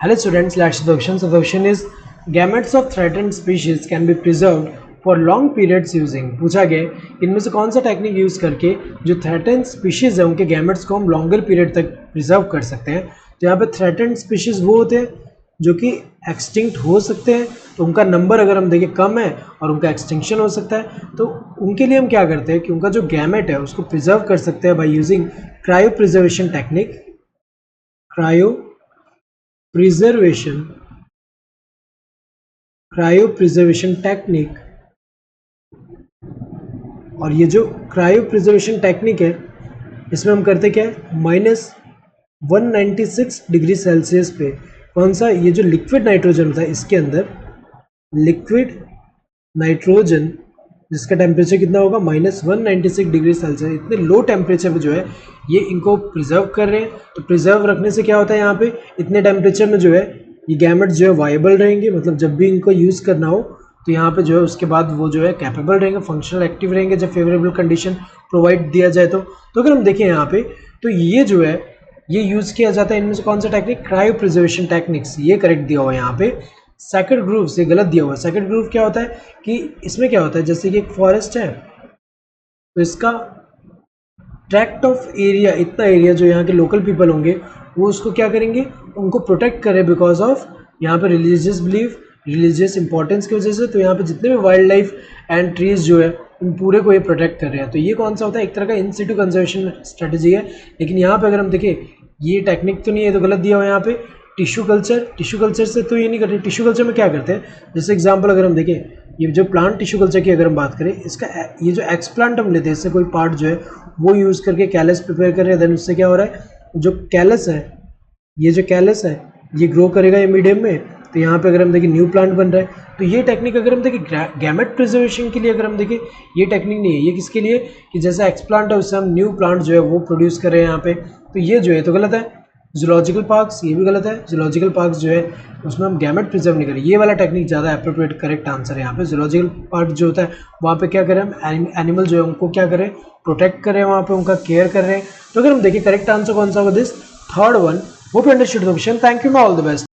Hello students, let's do the question. So the question is gametes of threatened species can be preserved for long periods using. पूछा गया इनमें से कौन सा technique use करके जो थ्रेटेंड स्पीशीज है उनके गैमेट्स को हम लॉन्गर पीरियड तक प्रिजर्व कर सकते हैं. तो यहाँ पे थ्रेटेंड स्पीशीज वो होते हैं जो कि एक्सटिंक्ट हो सकते हैं. तो उनका नंबर अगर हम देखें कम है और उनका एक्सटिंक्शन हो सकता है, तो उनके लिए हम क्या करते हैं कि उनका जो गैमेट है उसको प्रिजर्व कर सकते हैं by using cryo preservation technique. Cryo preservation technique. और ये जो क्रायो प्रिजर्वेशन टेक्निक है इसमें हम करते क्या है, -196 डिग्री सेल्सियस पे कौन सा, ये जो लिक्विड नाइट्रोजन होता है इसके अंदर लिक्विड नाइट्रोजन जिसका टेम्परेचर कितना होगा -196 डिग्री सेल्सियस. इतने लो टेम्परेचर पे जो है ये इनको प्रिजर्व कर रहे हैं. तो प्रिजर्व रखने से क्या होता है, यहाँ पे इतने टेम्परेचर में जो है ये गैमेट्स जो है वाइबल रहेंगे. मतलब जब भी इनको यूज़ करना हो तो यहाँ पे जो है उसके बाद वो जो है कैपेबल रहेंगे, फंक्शनल एक्टिव रहेंगे जब फेवरेबल कंडीशन प्रोवाइड दिया जाए. तो अगर हम देखें यहाँ पे तो ये जो है ये यूज़ किया जाता है. इनमें से कौन सा टेक्निक, क्रायो प्रिजर्वेशन टेक्निक्स, ये करेक्ट दिया हुआ है यहाँ पे. सेकंड ग्रुव से गलत दिया हुआ है. सेकंड ग्रुव क्या होता है कि इसमें क्या होता है, जैसे कि एक फॉरेस्ट है तो इसका ट्रैक्ट ऑफ एरिया, इतना एरिया जो यहाँ के लोकल पीपल होंगे वो उसको क्या करेंगे, उनको प्रोटेक्ट करें बिकॉज ऑफ यहाँ पे रिलीजियस बिलीफ, रिलीजियस इंपॉर्टेंस की वजह से. तो यहाँ पे जितने भी वाइल्ड लाइफ एंड ट्रीज जो है उन पूरे को ये प्रोटेक्ट कर रहे हैं. तो ये कौन सा होता है, एक तरह का इन सिटू कंजर्वेशन स्ट्रेटेजी है. लेकिन यहाँ पे अगर हम देखें ये टेक्निक तो नहीं है, तो गलत दिया हुआ है यहाँ पे. टिश्यू कल्चर से तो ये नहीं करते. टिश्यू कल्चर में क्या करते हैं, जैसे एग्जांपल अगर हम देखें ये जो प्लांट टिश्यू कल्चर की अगर हम बात करें, इसका ये जो एक्सप्लांट हम लेते हैं इससे कोई पार्ट जो है वो यूज़ करके कैलस प्रिपेयर कर रहे हैं. देन उससे क्या हो रहा है, जो कैलस है ये ग्रो करेगा ये मीडियम में. तो यहाँ पे अगर हम देखें न्यू प्लांट बन रहा है. तो ये टेक्निक अगर हम देखें गैमेट प्रिजर्वेशन के लिए अगर हम देखें ये टेक्निक नहीं है. ये किसके लिए कि जैसा एक्सप्लांट है उससे हम न्यू प्लांट जो है वो प्रोड्यूस कर रहे हैं यहाँ पे. तो ये जो है तो गलत है. जूलॉजिकल पार्क्स, ये भी गलत है. जूलॉजिकल पार्क्स जो है उसमें हम गैमेट प्रिजर्व नहीं करें. ये वाला टेक्निक ज़्यादा अप्रोप्रिएट करेक्ट आंसर है यहाँ पे. जूलॉजिकल पार्क जो होता है वहाँ पे क्या करें हम, एनिमल जो है उनको क्या करें, प्रोटेक्ट करें, वहाँ पे उनका केयर कर रहे हैं. तो अगर हम देखें करेक्ट आंसर कौन सा होगा, this third one. Hope you understood the question. Thank you, all the best.